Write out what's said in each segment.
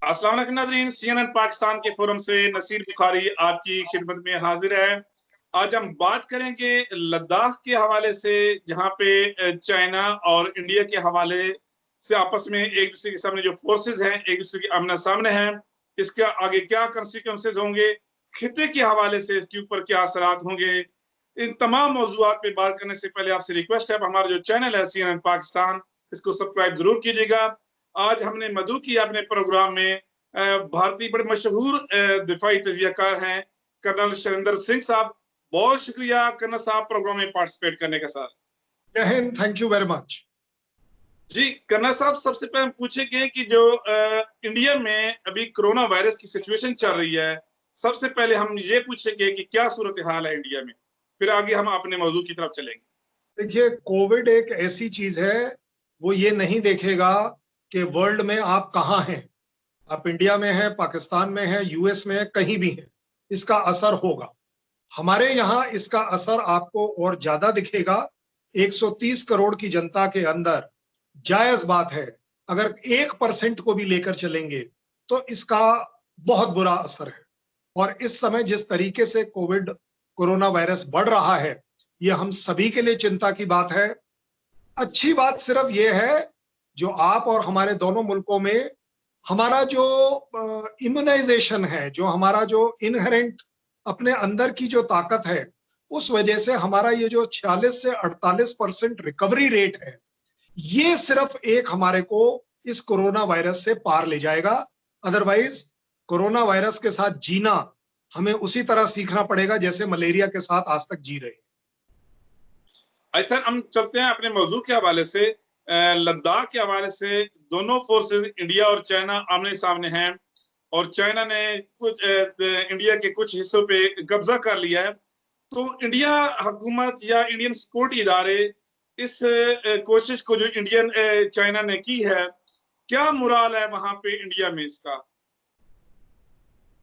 अस्सलाम वालेकुम नाज़रीन, CNN पाकिस्तान के फोरम से नसीर बुखारी आपकी खिदमत में हाजिर है। आज हम बात करेंगे लद्दाख के हवाले से, जहां पे चाइना और इंडिया के हवाले से आपस में एक दूसरे के सामने जो फोर्सेस हैं, एक दूसरे के आमने सामने हैं, इसका आगे क्या कंसिक्वेंसेज होंगे, खिते के हवाले से इसके ऊपर क्या असरात होंगे। इन तमाम मौजूआत पे बात करने से पहले आपसे रिक्वेस्ट है, हमारा जो चैनल है CNN पाकिस्तान, इसको सब्सक्राइब जरूर कीजिएगा। आज हमने मधु की अपने प्रोग्राम में भारतीय बड़े मशहूर दिफाई तजियाकार हैं कर्नल शरिंदर सिंह साहब। बहुत शुक्रिया कर्नल साहब प्रोग्राम में पार्टिसिपेट करने का। साथ जय हिंद, थैंक यू वेरी मच। जी कर्नल साहब, सबसे पहले हम पूछेंगे कि जो इंडिया में अभी कोरोना वायरस की सिचुएशन चल रही है, सबसे पहले हम ये पूछेंगे कि क्या सूरत हाल है इंडिया में, फिर आगे हम अपने मौजू की तरफ चलेंगे। देखिए, कोविड एक ऐसी चीज है, वो ये नहीं देखेगा कि वर्ल्ड में आप कहाँ हैं, आप इंडिया में हैं, पाकिस्तान में हैं, यूएस में हैं, कहीं भी हैं, इसका असर होगा। हमारे यहाँ इसका असर आपको और ज्यादा दिखेगा। 130 करोड़ की जनता के अंदर जायज बात है, अगर 1% को भी लेकर चलेंगे तो इसका बहुत बुरा असर है। और इस समय जिस तरीके से कोरोना वायरस बढ़ रहा है, ये हम सभी के लिए चिंता की बात है। अच्छी बात सिर्फ ये है, जो आप और हमारे दोनों मुल्कों में हमारा जो इम्यूनाइजेशन है, जो हमारा जो इनहेरेंट अपने अंदर की जो ताकत है, उस वजह से हमारा ये जो 46 से 48% रिकवरी रेट है, ये सिर्फ एक हमारे को इस कोरोना वायरस से पार ले जाएगा। अदरवाइज कोरोना वायरस के साथ जीना हमें उसी तरह सीखना पड़ेगा जैसे मलेरिया के साथ आज तक जी रहे। ऐसा हम चलते हैं अपने मौजू के हवाले से। लद्दाख के हवाले से दोनों फोर्सेस इंडिया और चाइना आमने सामने हैं, और चाइना ने कुछ इंडिया के कुछ हिस्सों पे कब्जा कर लिया है। तो इंडिया हुकूमत या इंडियन सिक्योरिटी इदारे इस कोशिश को जो इंडियन चाइना ने की है, क्या मुराल है वहां पे इंडिया में इसका?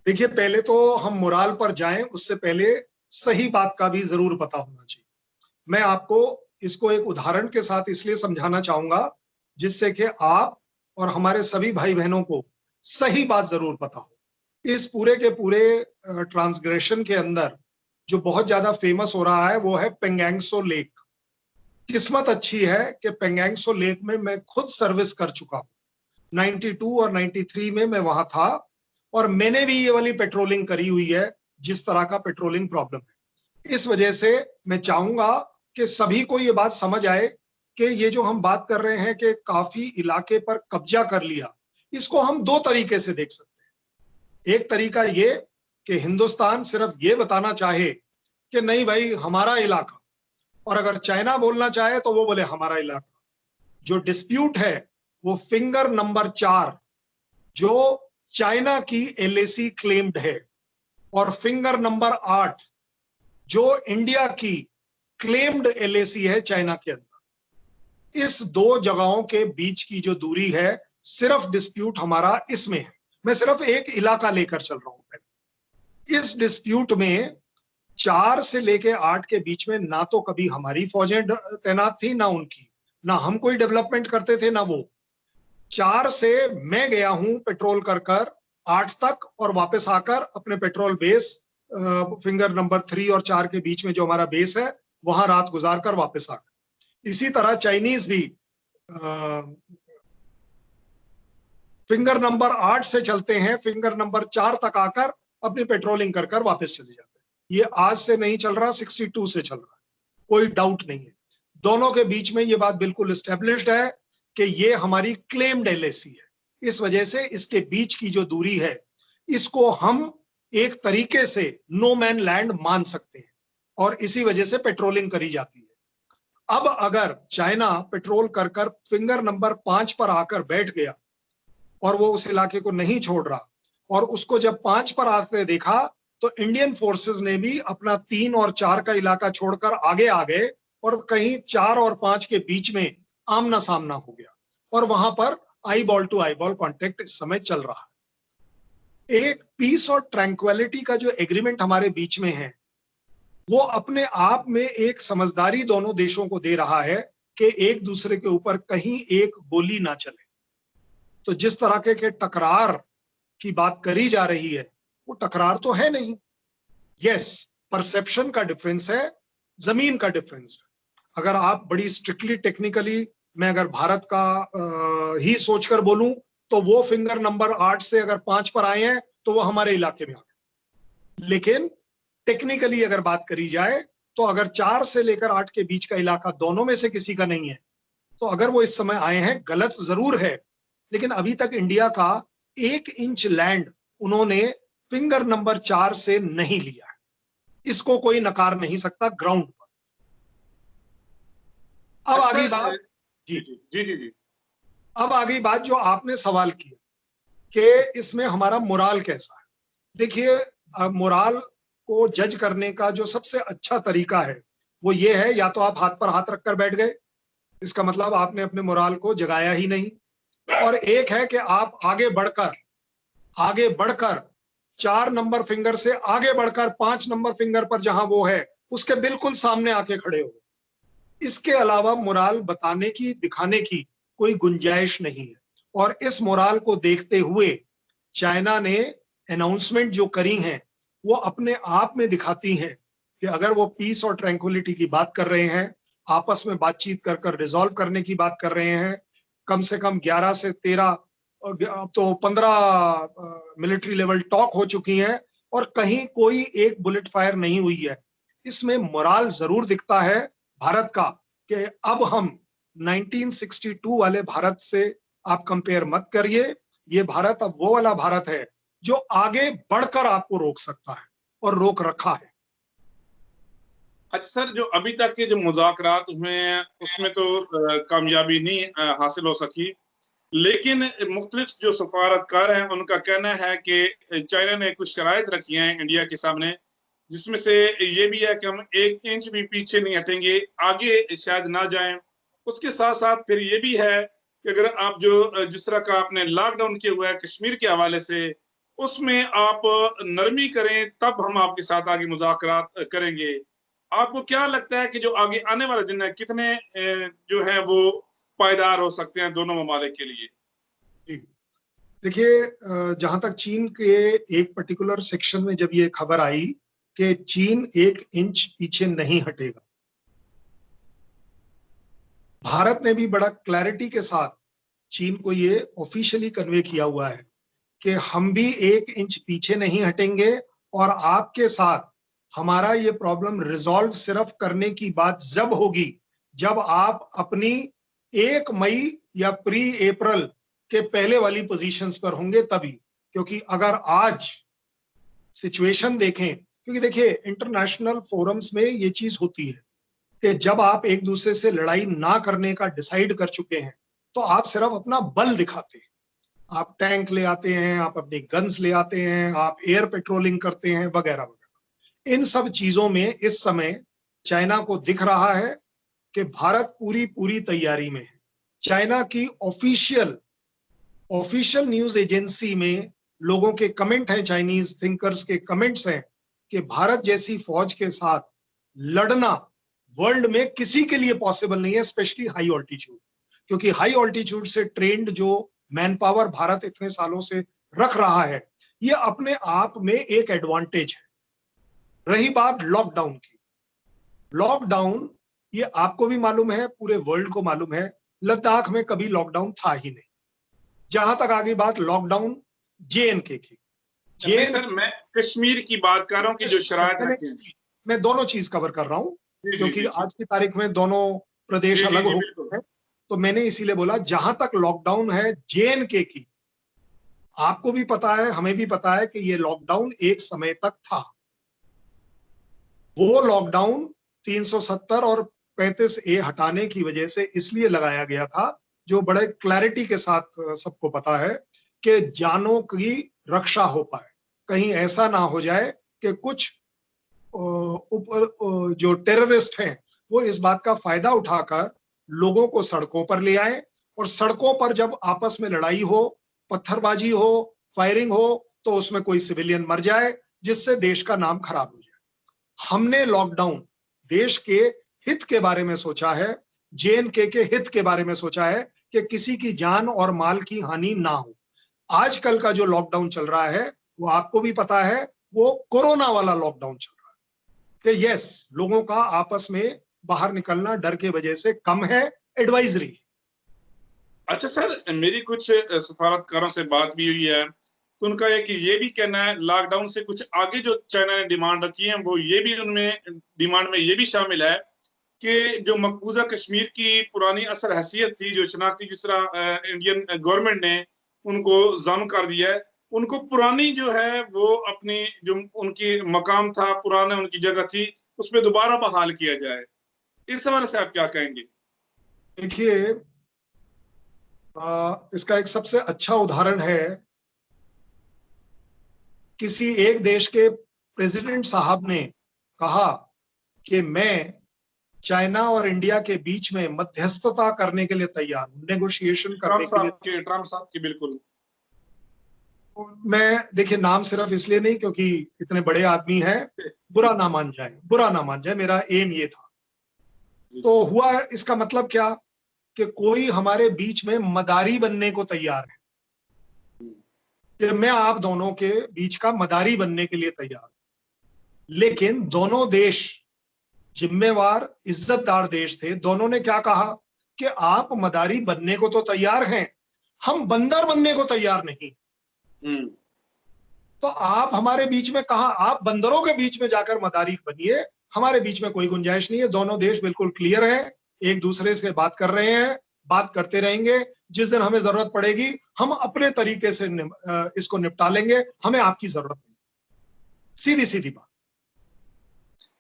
देखिए, पहले तो हम मुराल पर जाएं, उससे पहले सही बात का भी जरूर पता होना चाहिए। मैं आपको इसको एक उदाहरण के साथ इसलिए समझाना चाहूंगा जिससे कि आप और हमारे सभी भाई बहनों को सही बात जरूर पता हो। इस पूरे के पूरे ट्रांसग्रेशन के अंदर जो बहुत ज्यादा फेमस हो रहा है वो है पेंगैंग त्सो लेक। किस्मत अच्छी है कि पेंगैंग त्सो लेक में मैं खुद सर्विस कर चुका हूं। 92 और 93 में मैं वहां था, और मैंने भी ये वाली पेट्रोलिंग करी हुई है जिस तरह का पेट्रोलिंग प्रॉब्लम है। इस वजह से मैं चाहूंगा कि सभी को ये बात समझ आए कि ये जो हम बात कर रहे हैं कि काफी इलाके पर कब्जा कर लिया, इसको हम दो तरीके से देख सकते हैं। एक तरीका ये कि हिंदुस्तान सिर्फ ये बताना चाहे कि नहीं भाई हमारा इलाका, और अगर चाइना बोलना चाहे तो वो बोले हमारा इलाका। जो डिस्प्यूट है वो फिंगर नंबर 4 जो चाइना की LAC क्लेम्ड है, और फिंगर नंबर 8 जो इंडिया की क्लेम्ड LAC है चाइना के अंदर। इस दो जगहों के बीच की जो दूरी है, सिर्फ डिस्प्यूट हमारा इसमें है। मैं सिर्फ एक इलाका लेकर चल रहा हूं। इस डिस्प्यूट में 4 से लेके 8 के बीच में ना तो कभी हमारी फौजें तैनात थी, ना उनकी, ना हम कोई डेवलपमेंट करते थे, ना वो। 4 से मैं गया हूं पेट्रोल कर 8 तक, और वापस आकर अपने पेट्रोल बेस फिंगर नंबर 3 और 4 के बीच में जो हमारा बेस है, वहां रात गुजार कर वापस आकर। इसी तरह चाइनीज भी फिंगर नंबर 8 से चलते हैं, फिंगर नंबर 4 तक आकर अपनी पेट्रोलिंग कर वापस चले जाते हैं। ये आज से नहीं चल रहा, 62 से चल रहा है, कोई डाउट नहीं है। दोनों के बीच में ये बात बिल्कुल एस्टेब्लिश्ड है कि ये हमारी क्लेम्ड LAC है। इस वजह से इसके बीच की जो दूरी है, इसको हम एक तरीके से नो मैन लैंड मान सकते हैं, और इसी वजह से पेट्रोलिंग करी जाती है। अब अगर चाइना पेट्रोल कर फिंगर नंबर 5 पर आकर बैठ गया और वो उस इलाके को नहीं छोड़ रहा, और उसको जब 5 पर आते देखा तो इंडियन फोर्सेस ने भी अपना 3 और 4 का इलाका छोड़कर आगे आ गए, और कहीं 4 और 5 के बीच में आमना सामना हो गया, और वहां पर eyeball to eyeball contact इस समय चल रहा है। एक पीस और ट्रैंक्विलिटी का जो एग्रीमेंट हमारे बीच में है, वो अपने आप में एक समझदारी दोनों देशों को दे रहा है कि एक दूसरे के ऊपर कहीं एक गोली ना चले। तो जिस तरह के टकरार की बात करी जा रही है, वो टकरार तो है नहीं। यस, परसेप्शन का डिफरेंस है, जमीन का डिफरेंस है। अगर आप बड़ी स्ट्रिक्टली टेक्निकली, मैं अगर भारत का ही सोचकर बोलूं, तो वो फिंगर नंबर 8 से अगर 5 पर आए हैं तो वो हमारे इलाके में आ गए। लेकिन टेक्निकली अगर बात करी जाए, तो अगर 4 से लेकर 8 के बीच का इलाका दोनों में से किसी का नहीं है, तो अगर वो इस समय आए हैं, गलत जरूर है, लेकिन अभी तक इंडिया का 1 इंच लैंड उन्होंने फिंगर नंबर 4 से नहीं लिया है। इसको कोई नकार नहीं सकता ग्राउंड पर। अब आगे बात, जी जी जी जी जी, अब आगे बात जो आपने सवाल किया कि इसमें हमारा मोराल कैसा है। देखिए, मोराल को जज करने का जो सबसे अच्छा तरीका है वो ये है, या तो आप हाथ पर हाथ रखकर बैठ गए, इसका मतलब आपने अपने मोराल को जगाया ही नहीं, और एक है कि आप आगे बढ़कर 4 नंबर फिंगर से आगे बढ़कर 5 नंबर फिंगर पर जहां वो है उसके बिल्कुल सामने आके खड़े हो। इसके अलावा मोराल बताने की, दिखाने की कोई गुंजाइश नहीं है। और इस मोराल को देखते हुए चाइना ने अनाउंसमेंट जो करी हैं वो अपने आप में दिखाती हैं कि अगर वो पीस और ट्रैंक्विलिटी की बात कर रहे हैं, आपस में बातचीत कर कर रिजॉल्व करने की बात कर रहे हैं, कम से कम 11 से 13, अब तो 15 मिलिट्री लेवल टॉक हो चुकी हैं, और कहीं कोई एक बुलेट फायर नहीं हुई है। इसमें मोराल जरूर दिखता है भारत का कि अब हम 1962 वाले भारत से आप कंपेयर मत करिए। ये भारत अब वो वाला भारत है जो आगे बढ़कर आपको रोक सकता है और रोक रखा है। अच्छा सर, जो अभी तक के जो मुज़ाकरात हुए हैं उसमें तो कामयाबी नहीं हासिल हो सकी, लेकिन मुख्तलिफ जो सफारतकार हैं उनका कहना है कि चाइना ने कुछ शराइत रखी हैं इंडिया के सामने, जिसमें से ये भी है कि हम 1 इंच भी पीछे नहीं हटेंगे, आगे शायद ना जाएं। उसके साथ साथ फिर ये भी है कि अगर आप जो जिस तरह का आपने लॉकडाउन किया हुआ है कश्मीर के हवाले से, उसमें आप नरमी करें तब हम आपके साथ आगे मुज़ाकरात करेंगे। आपको क्या लगता है कि जो आगे आने वाले दिन है कितने जो है वो पायदार हो सकते हैं दोनों ममालिक के लिए? देखिए, जहां तक चीन के एक पर्टिकुलर सेक्शन में जब ये खबर आई कि चीन 1 इंच पीछे नहीं हटेगा, भारत ने भी बड़ा क्लैरिटी के साथ चीन को ये ऑफिशियली कन्वे किया हुआ है कि हम भी 1 इंच पीछे नहीं हटेंगे, और आपके साथ हमारा ये प्रॉब्लम रिजॉल्व सिर्फ करने की बात जब होगी जब आप अपनी 1 मई या प्री अप्रैल के पहले वाली पोजीशंस पर होंगे तभी। क्योंकि अगर आज सिचुएशन देखें, क्योंकि देखिए इंटरनेशनल फोरम्स में ये चीज होती है कि जब आप एक दूसरे से लड़ाई ना करने का डिसाइड कर चुके हैं तो आप सिर्फ अपना बल दिखाते हैं, आप टैंक ले आते हैं, आप अपने गन्स ले आते हैं, आप एयर पेट्रोलिंग करते हैं, वगैरह वगैरह। इन सब चीजों में इस समय चाइना को दिख रहा है कि भारत पूरी पूरी तैयारी में है। चाइना की ऑफिशियल न्यूज एजेंसी में लोगों के कमेंट हैं, चाइनीज थिंकर्स के कमेंट्स हैं कि भारत जैसी फौज के साथ लड़ना वर्ल्ड में किसी के लिए पॉसिबल नहीं है, स्पेशली हाई ऑल्टीट्यूड। क्योंकि हाई ऑल्टीट्यूड से ट्रेंड जो मैन पावर भारत इतने सालों से रख रहा है, ये अपने आप में एक एडवांटेज है। रही बात लॉकडाउन की, लॉकडाउन ये आपको भी मालूम है, पूरे वर्ल्ड को मालूम है, लद्दाख में कभी लॉकडाउन था ही नहीं। जहां तक आगे बात लॉकडाउन JNK की, नहीं सर, मैं कश्मीर की बात कर रहा हूँ कि जो शराइत रखी हैं। मैं दोनों चीज कवर कर रहा हूं क्योंकि आज की तारीख में दोनों प्रदेश अलग हो गए हैं, तो मैंने इसीलिए बोला जहां तक लॉकडाउन है JNK की, आपको भी पता है, हमें भी पता है कि ये लॉकडाउन एक समय तक था। वो लॉकडाउन 370 और 35A हटाने की वजह से इसलिए लगाया गया था, जो बड़े क्लैरिटी के साथ सबको पता है कि जानों की रक्षा हो पाए, कहीं ऐसा ना हो जाए कि कुछ जो टेररिस्ट हैं वो इस बात का फायदा उठाकर लोगों को सड़कों पर ले आए, और सड़कों पर जब आपस में लड़ाई हो, पत्थरबाजी हो, फायरिंग हो, तो उसमें कोई सिविलियन मर जाए जिससे देश का नाम खराब हो जाए। हमने लॉकडाउन देश के हित के बारे में सोचा है, JNK के हित के बारे में सोचा है कि किसी की जान और माल की हानि ना हो। आजकल का जो लॉकडाउन चल रहा है वो आपको भी पता है, वो कोरोना वाला लॉकडाउन चल रहा है कि यस, लोगों का आपस में बाहर निकलना डर के वजह से कम है, एडवाइजरी। अच्छा सर, मेरी कुछ सफारतकारों से बात भी हुई है, तो उनका ये भी कहना है लॉकडाउन से कुछ आगे जो चाइना ने डिमांड रखी है, वो ये भी उनमें डिमांड में ये भी शामिल है कि जो मकबूजा कश्मीर की पुरानी असर हैसियत थी, जो शनाख्ती जिस तरह इंडियन गवर्नमेंट ने उनको जाम कर दिया है, उनको पुरानी जो है वो अपनी जो उनकी मकाम था, पुराना उनकी जगह थी, उसमें दोबारा बहाल किया जाए। इस हवाले से आप क्या कहेंगे? देखिए, इसका एक सबसे अच्छा उदाहरण है, किसी एक देश के प्रेसिडेंट साहब ने कहा कि मैं चाइना और इंडिया के बीच में मध्यस्थता करने के लिए तैयार हूं, नेगोशिएशन करने के लिए। ट्रम्प साहब की बिल्कुल। मैं देखिए, नाम सिर्फ इसलिए नहीं क्योंकि इतने बड़े आदमी हैं, बुरा ना मान जाए, बुरा ना मान जाए, मेरा एम ये था। तो हुआ इसका मतलब क्या कि कोई हमारे बीच में मदारी बनने को तैयार है, कि मैं आप दोनों के बीच का मदारी बनने के लिए तैयार हूं। लेकिन दोनों देश जिम्मेवार इज्जतदार देश थे, दोनों ने क्या कहा कि आप मदारी बनने को तो तैयार हैं, हम बंदर बनने को तैयार नहीं। तो आप हमारे बीच में कहा, आप बंदरों के बीच में जाकर मदारी बनिए, हमारे बीच में कोई गुंजाइश नहीं है। दोनों देश बिल्कुल क्लियर है, एक दूसरे से बात कर रहे हैं, बात करते रहेंगे, जिस दिन हमें जरूरत पड़ेगी हम अपने तरीके से इसको निपटा लेंगे, हमें आपकी जरूरत नहीं। सीधी सीधी बात।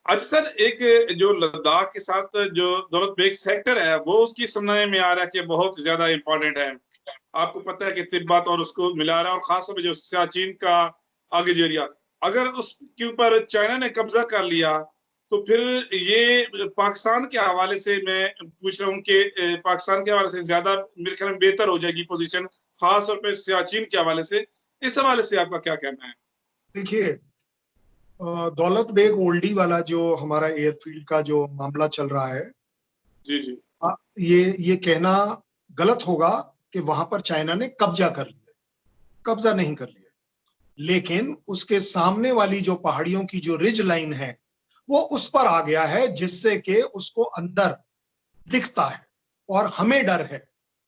अच्छा सर, एक जो लद्दाख के साथ जो दौलत बेग सेक्टर है, वो उसकी सुनने में आ रहा है कि बहुत ज्यादा इंपॉर्टेंट है। आपको पता है कि तिब्बत और उसको मिला रहा है, और खासतौर पर जो सियाचिन का आगे एरिया, अगर उसके ऊपर चाइना ने कब्जा कर लिया तो फिर ये पाकिस्तान के हवाले से मैं पूछ रहा हूँ कि पाकिस्तान के हवाले से ज्यादा मेरे ख्याल में बेहतर हो जाएगी पोजीशन, खासतौर पर सियाचिन के हवाले से। इस हवाले से आपका क्या कहना है? देखिए, दौलत बेग ओल्डी वाला जो हमारा एयरफील्ड का जो मामला चल रहा है, जी जी। ये कहना गलत होगा कि वहां पर चाइना ने कब्जा कर लिया। कब्जा नहीं कर लिया, लेकिन उसके सामने वाली जो पहाड़ियों की जो रिज लाइन है वो उस पर आ गया है, जिससे कि उसको अंदर दिखता है। और हमें डर है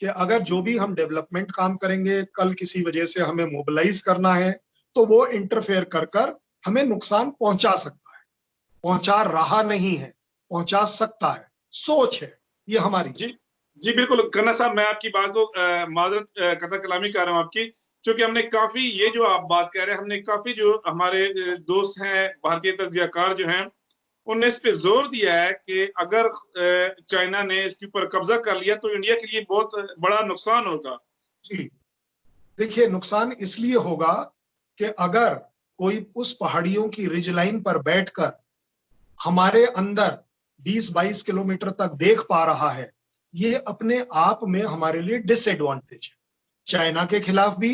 कि अगर जो भी हम डेवलपमेंट काम करेंगे, कल किसी वजह से हमें मोबिलाइज करना है, तो वो इंटरफेयर कर कर हमें नुकसान पहुंचा सकता है। पहुंचा रहा नहीं है, पहुंचा सकता है, सोच है ये हमारी। जी जी बिल्कुल कन्ना साहब, मैं आपकी बात को माजरत कतरा कलामी कर रहा हूँ आपकी, क्योंकि हमने काफी ये जो आप बात कह रहे हैं, हमने काफी जो हमारे दोस्त हैं भारतीय तज्जियाकार जो हैं, उनने इस पे जोर दिया है कि अगर चाइना ने इसके ऊपर कब्जा कर लिया तो इंडिया के लिए बहुत बड़ा नुकसान होगा। जी, देखिए, नुकसान इसलिए होगा कि अगर कोई उस पहाड़ियों की रिज लाइन पर बैठकर हमारे अंदर 20-22 किलोमीटर तक देख पा रहा है, ये अपने आप में हमारे लिए डिसएडवांटेज है। चाइना के खिलाफ भी,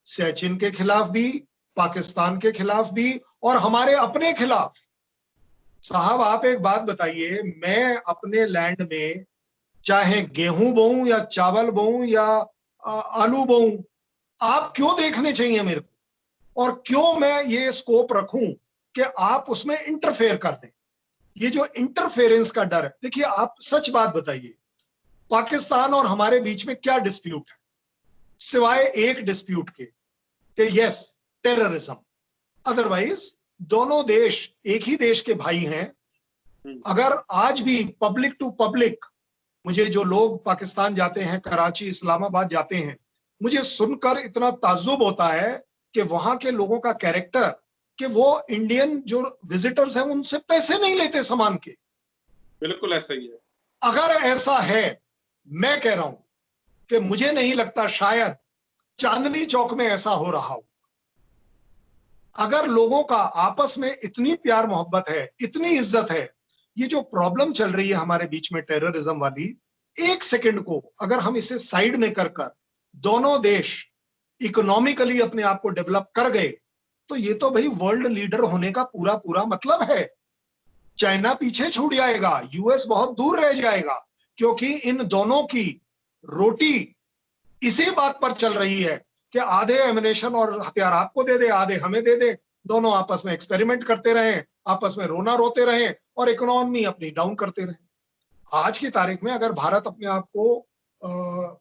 सियाचिन के खिलाफ भी, पाकिस्तान के खिलाफ भी, और हमारे अपने खिलाफ। साहब, आप एक बात बताइए, मैं अपने लैंड में चाहे गेहूं बोऊं या चावल बोऊं या आलू बोऊं, आप क्यों देखने चाहिए मेरे को? और क्यों मैं ये स्कोप रखूं कि आप उसमें इंटरफेयर कर दें? ये जो इंटरफेरेंस का डर है, देखिए, आप सच बात बताइए, पाकिस्तान और हमारे बीच में क्या डिस्प्यूट है सिवाय एक डिस्प्यूट के कि यस, टेररिज्म। अदरवाइज दोनों देश एक ही देश के भाई हैं। अगर आज भी पब्लिक टू पब्लिक, मुझे जो लोग पाकिस्तान जाते हैं, कराची, इस्लामाबाद जाते हैं, मुझे सुनकर इतना ताज्जुब होता है कि वहां के लोगों का कैरेक्टर, कि वो इंडियन जो विजिटर्स हैं उनसे पैसे नहीं लेते सामान के। बिल्कुल ऐसा ही है। अगर ऐसा है, मैं कह रहा हूं कि मुझे नहीं लगता शायद चांदनी चौक में ऐसा हो रहा हो। अगर लोगों का आपस में इतनी प्यार मोहब्बत है, इतनी इज्जत है, ये जो प्रॉब्लम चल रही है हमारे बीच में टेररिज्म वाली, एक सेकंड को अगर हम इसे साइड में कर कर दोनों देश इकोनॉमिकली अपने आप को डेवलप कर गए, तो ये तो भाई वर्ल्ड लीडर होने का पूरा पूरा मतलब है। चाइना पीछे छूट जाएगा, यूएस बहुत दूर रह जाएगा, क्योंकि इन दोनों की रोटी इसी बात पर चल रही है कि आधे एमिनेशन और हथियार आपको दे दे, आधे हमें दे दे, दोनों आपस में एक्सपेरिमेंट करते रहे, आपस में रोना रोते रहे और इकोनॉमी अपनी डाउन करते रहे। आज की तारीख में अगर भारत अपने आप को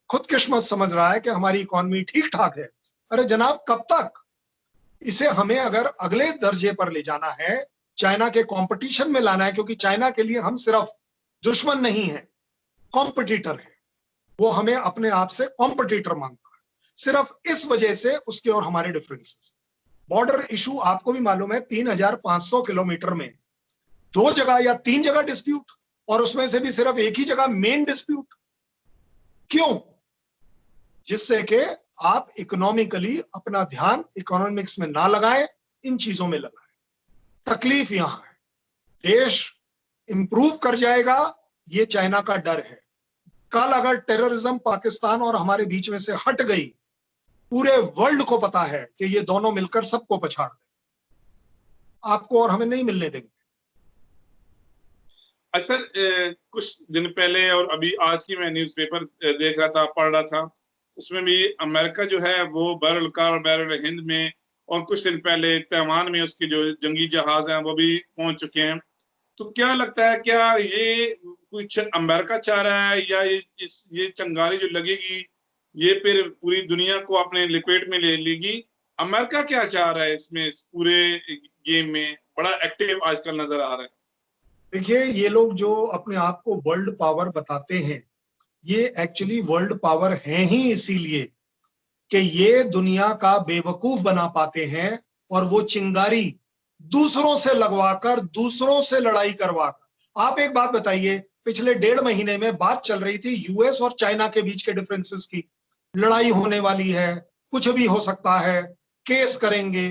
खुदकिस्मत समझ रहा है कि हमारी इकोनॉमी ठीक ठाक है, अरे जनाब कब तक? इसे हमें अगर अगले दर्जे पर ले जाना है, चाइना के कंपटीशन में लाना है, क्योंकि चाइना के लिए हम सिर्फ दुश्मन नहीं है, कॉम्पिटिटर है। वो हमें अपने आप से कॉम्पिटिटर मांगता है। सिर्फ इस वजह से उसके और हमारे डिफरेंसेस। बॉर्डर इशू आपको भी मालूम है, 3,500 किलोमीटर में 2 जगह या 3 जगह डिस्प्यूट, और उसमें से भी सिर्फ एक ही जगह मेन डिस्प्यूट। क्यों? जिससे कि आप इकोनॉमिकली अपना ध्यान इकोनॉमिक्स में ना लगाएं, इन चीजों में लगाएं। तकलीफ यहां है, देश इंप्रूव कर जाएगा, ये चाइना का डर है। कल अगर टेररिज्म पाकिस्तान और हमारे बीच में से हट गई, पूरे वर्ल्ड को पता है कि ये दोनों मिलकर सबको पछाड़ दें। आपको और हमें नहीं मिलने देंगे। सर, कुछ दिन पहले और अभी आज की मैं न्यूज़पेपर देख रहा था, पढ़ रहा था, उसमें भी अमेरिका जो है वो बैरल हिंद में, और कुछ दिन पहले तैवान में उसके जो जंगी जहाज हैं वो भी पहुंच चुके हैं। तो क्या लगता है, क्या ये कुछ अमेरिका चाह रहा है, या ये चंगारी जो लगेगी ये फिर पूरी दुनिया को अपने लपेट में ले लेगी? अमेरिका क्या चाह रहा है इसमें, इस पूरे गेम में बड़ा एक्टिव आजकल नजर आ रहा है। देखिए, ये लोग जो अपने आप को वर्ल्ड पावर बताते हैं, ये एक्चुअली वर्ल्ड पावर है ही इसीलिए कि ये दुनिया का बेवकूफ बना पाते हैं, और वो चिंगारी दूसरों से लगवाकर, दूसरों से लड़ाई करवाकर। आप एक बात बताइए, पिछले 1.5 महीने में बात चल रही थी यूएस और चाइना के बीच के डिफरेंसेस की, लड़ाई होने वाली है, कुछ भी हो सकता है, केस करेंगे।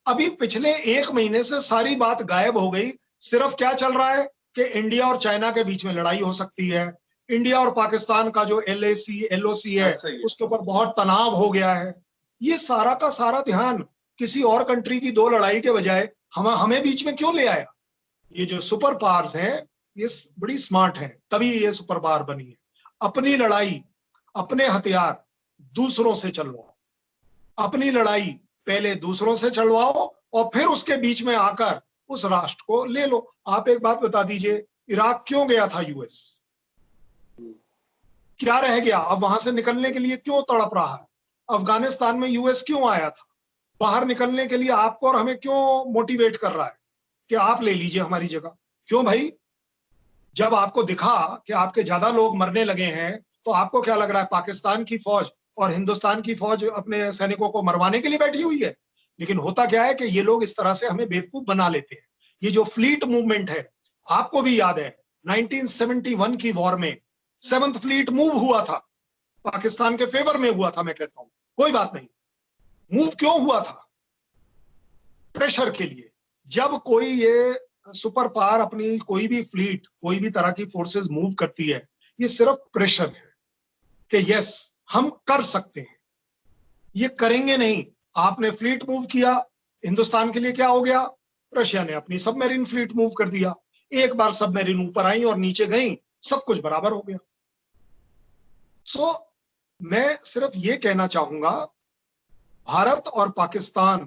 अभी पिछले 1 महीने से सारी बात गायब हो गई। सिर्फ क्या चल रहा है कि इंडिया और चाइना के बीच में लड़ाई हो सकती है, इंडिया और पाकिस्तान का जो LOC है उसके ऊपर बहुत तनाव हो गया है। ये सारा का सारा ध्यान किसी और कंट्री की 2 लड़ाई के बजाय हमें बीच में क्यों ले आया? ये जो सुपर पावर्स हैं ये बड़ी स्मार्ट हैं, तभी ये सुपर पावर बनी है। अपनी लड़ाई, अपने हथियार दूसरों से चलवाओ, अपनी लड़ाई पहले दूसरों से चलवाओ और फिर उसके बीच में आकर उस राष्ट्र को ले लो। आप एक बात बता दीजिए, इराक क्यों गया था यूएस? क्या रह गया? अब वहां से निकलने के लिए क्यों तड़प रहा है? अफगानिस्तान में यूएस क्यों आया था? बाहर निकलने के लिए आपको और हमें क्यों मोटिवेट कर रहा है कि आप ले लीजिए हमारी जगह? क्यों भाई? जब आपको दिखा कि आपके ज्यादा लोग मरने लगे हैं, तो आपको क्या लग रहा है पाकिस्तान की फौज और हिंदुस्तान की फौज अपने सैनिकों को मरवाने के लिए बैठी हुई है? लेकिन होता क्या है कि ये लोग इस तरह से हमें बेवकूफ बना लेते हैं। ये जो फ्लीट मूवमेंट है, आपको भी याद है 1971 की वॉर में 7th फ्लीट मूव हुआ था, पाकिस्तान के फेवर में हुआ था। मैं कहता हूं कोई बात नहीं, मूव क्यों हुआ था? प्रेशर के लिए। जब कोई ये सुपर पावर अपनी कोई भी फ्लीट, कोई भी तरह की फोर्सेस मूव करती है, ये सिर्फ प्रेशर है कि यस हम कर सकते हैं। ये करेंगे नहीं। आपने फ्लीट मूव किया, हिंदुस्तान के लिए क्या हो गया? रशिया ने अपनी सबमरीन फ्लीट मूव कर दिया। एक बार सबमरीन ऊपर आई और नीचे गई, सब कुछ बराबर हो गया। मैं सिर्फ ये कहना चाहूंगा, भारत और पाकिस्तान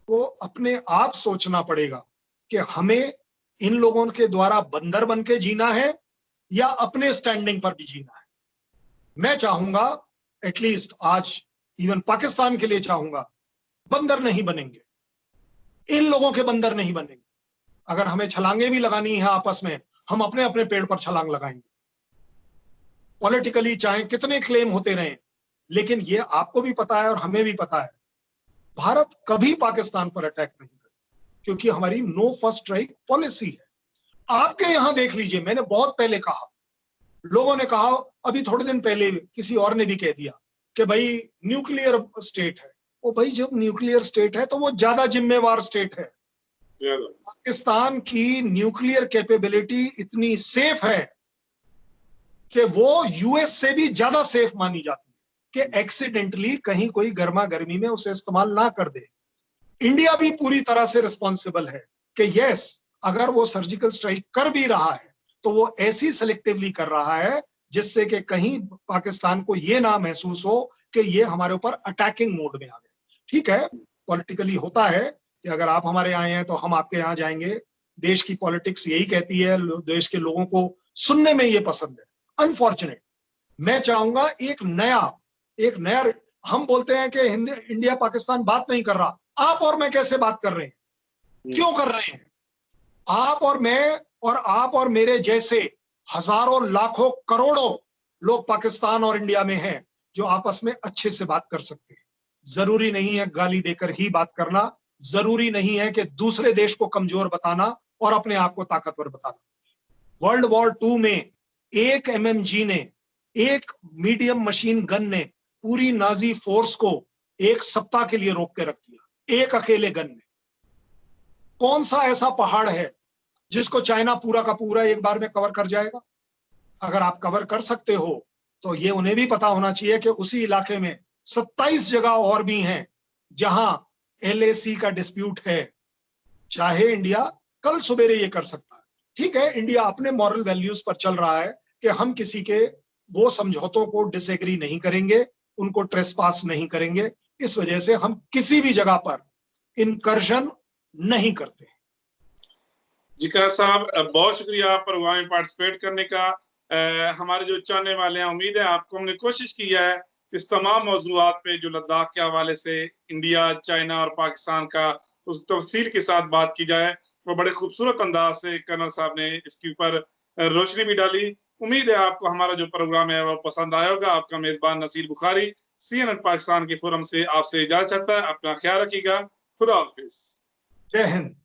को अपने आप सोचना पड़ेगा कि हमें इन लोगों के द्वारा बंदर बन के जीना है या अपने स्टैंडिंग पर भी जीना है। मैं चाहूंगा एटलीस्ट आज इवन पाकिस्तान के लिए चाहूंगा, बंदर नहीं बनेंगे, इन लोगों के बंदर नहीं बनेंगे। अगर हमें छलांगे भी लगानी है आपस में, हम अपने अपने पेड़ पर छलांग लगाएंगे। पॉलिटिकली चाहे कितने क्लेम होते रहे, लेकिन ये आपको भी पता है और हमें भी पता है, भारत कभी पाकिस्तान पर अटैक नहीं करे, क्योंकि हमारी नो फर्स्ट स्ट्राइक पॉलिसी है। आपके यहां देख लीजिए, मैंने बहुत पहले कहा, लोगों ने कहा, अभी थोड़े दिन पहले किसी और ने भी कह दिया कि भाई न्यूक्लियर स्टेट है। ओ भाई, जब न्यूक्लियर स्टेट है तो वो ज्यादा जिम्मेवार स्टेट है। पाकिस्तान की न्यूक्लियर कैपेबिलिटी इतनी सेफ है कि वो यूएस से भी ज्यादा सेफ मानी जाती है कि एक्सीडेंटली कहीं कोई गर्मा गर्मी में उसे इस्तेमाल ना कर दे। इंडिया भी पूरी तरह से रिस्पॉन्सिबल है कि यस, अगर वो सर्जिकल स्ट्राइक कर भी रहा है तो वो ऐसी सेलेक्टिवली कर रहा है जिससे कि कहीं पाकिस्तान को ये ना महसूस हो कि ये हमारे ऊपर अटैकिंग मोड में आ गए। ठीक है, पॉलिटिकली होता है कि अगर आप हमारे यहाँ आए हैं तो हम आपके यहाँ जाएंगे, देश की पॉलिटिक्स यही कहती है, देश के लोगों को सुनने में ये पसंद है। अनफॉर्चुनेट, मैं चाहूंगा एक नया हम बोलते हैं कि इंडिया पाकिस्तान बात नहीं कर रहा, आप और मैं कैसे बात कर रहे हैं, क्यों कर रहे हैं? आप और मैं और आप और मेरे जैसे हजारों लाखों करोड़ों लोग पाकिस्तान और इंडिया में हैं जो आपस में अच्छे से बात कर सकते हैं। जरूरी नहीं है गाली देकर ही बात करना, जरूरी नहीं है कि दूसरे देश को कमजोर बताना और अपने आप को ताकतवर बताना। वर्ल्ड वॉर 2 में एक MMG ने, एक मीडियम मशीन गन ने पूरी नाजी फोर्स को एक सप्ताह के लिए रोक के रख दिया, एक अकेले गन ने। कौन सा ऐसा पहाड़ है जिसको चाइना पूरा का पूरा एक बार में कवर कर जाएगा? अगर आप कवर कर सकते हो तो ये उन्हें भी पता होना चाहिए कि उसी इलाके में 27 जगह और भी हैं जहां LAC का डिस्प्यूट है। चाहे इंडिया कल सवेरे ये कर सकता है। ठीक है, इंडिया अपने मॉरल वैल्यूज पर चल रहा है कि हम किसी के वो समझौतों को डिसएग्री नहीं करेंगे, उनको ट्रेसपास नहीं करेंगे। इस वजह से हम किसी भी जगह पर इनकर्जन नहीं करते। जिक्र साहब, बहुत शुक्रिया प्रोग्राम में पार्टिसिपेट करने का। हमारे जो चाहने वाले हैं, उम्मीद है आपको हमने कोशिश की है इस तमाम मौजूआत पे जो लद्दाख के हवाले से इंडिया, चाइना और पाकिस्तान का उस तफसील के साथ बात की जाए। वो बड़े खूबसूरत अंदाज से कर्नल साहब ने इसके ऊपर रोशनी भी डाली। उम्मीद है आपको हमारा जो प्रोग्राम है वो पसंद आया होगा। आपका मेजबान नसीर बुखारी CNN पाकिस्तान के फोरम से आपसे इजाजत चाहता है। अपना ख्याल रखिएगा। खुदा हाफिज। जय हिंद।